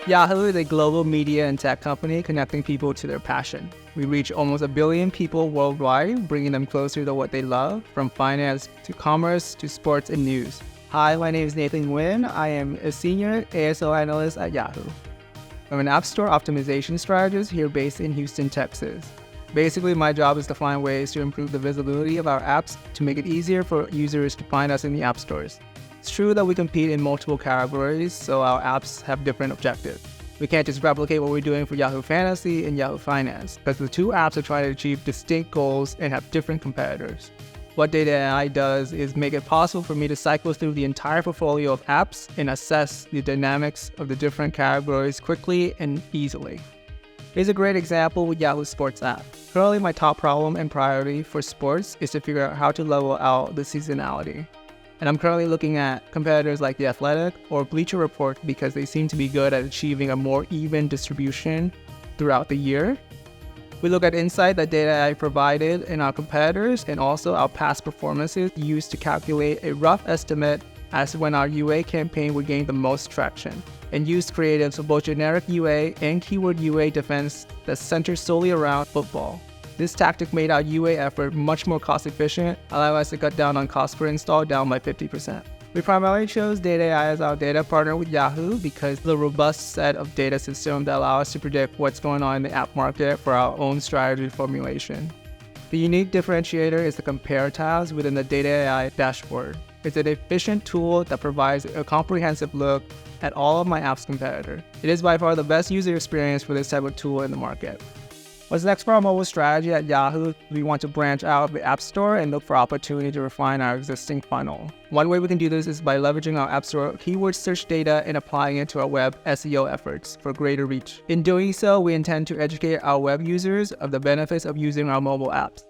Yahoo is a global media and tech company connecting people to their passion. We reach almost 1 billion people worldwide, bringing them closer to what they love, from finance to commerce to sports and news. Hi, my name is Nguyen. I am a senior ASO Analyst at Yahoo. I'm an App Store optimization strategist here based in Houston, Texas. Basically, my job is to find ways to improve the visibility of our apps to make it easier for users to find us in the app stores. It's true that we compete in multiple categories, so our apps have different objectives. We can't just replicate what we're doing for Yahoo Fantasy and Yahoo Finance, because the two apps are trying to achieve distinct goals and have different competitors. What data.ai does is make it possible for me to cycle through the entire portfolio of apps and assess the dynamics of the different categories quickly and easily. Here's a great example with Yahoo Sports app. Currently, my top problem and priority for sports is to figure out how to level out the seasonality. And I'm currently looking at competitors like The Athletic or Bleacher Report because they seem to be good at achieving a more even distribution throughout the year. We look at insight that data provided in our competitors and also our past performances used to calculate a rough estimate as to when our UA campaign would gain the most traction, and use creatives for both generic UA and keyword UA defense that center solely around football. This tactic made our UA effort much more cost efficient, allowing us to cut down on cost per install down by 50%. We primarily chose data.ai as our data partner with Yahoo because of the robust set of data systems that allow us to predict what's going on in the app market for our own strategy formulation. The unique differentiator is the compare tabs within the data.ai dashboard. It's an efficient tool that provides a comprehensive look at all of my app's competitors. It is by far the best user experience for this type of tool in the market. What's next for our mobile strategy at Yahoo? We want to branch out of the App Store and look for opportunity to refine our existing funnel. One way we can do this is by leveraging our App Store keyword search data and applying it to our web SEO efforts for greater reach. In doing so, we intend to educate our web users of the benefits of using our mobile apps.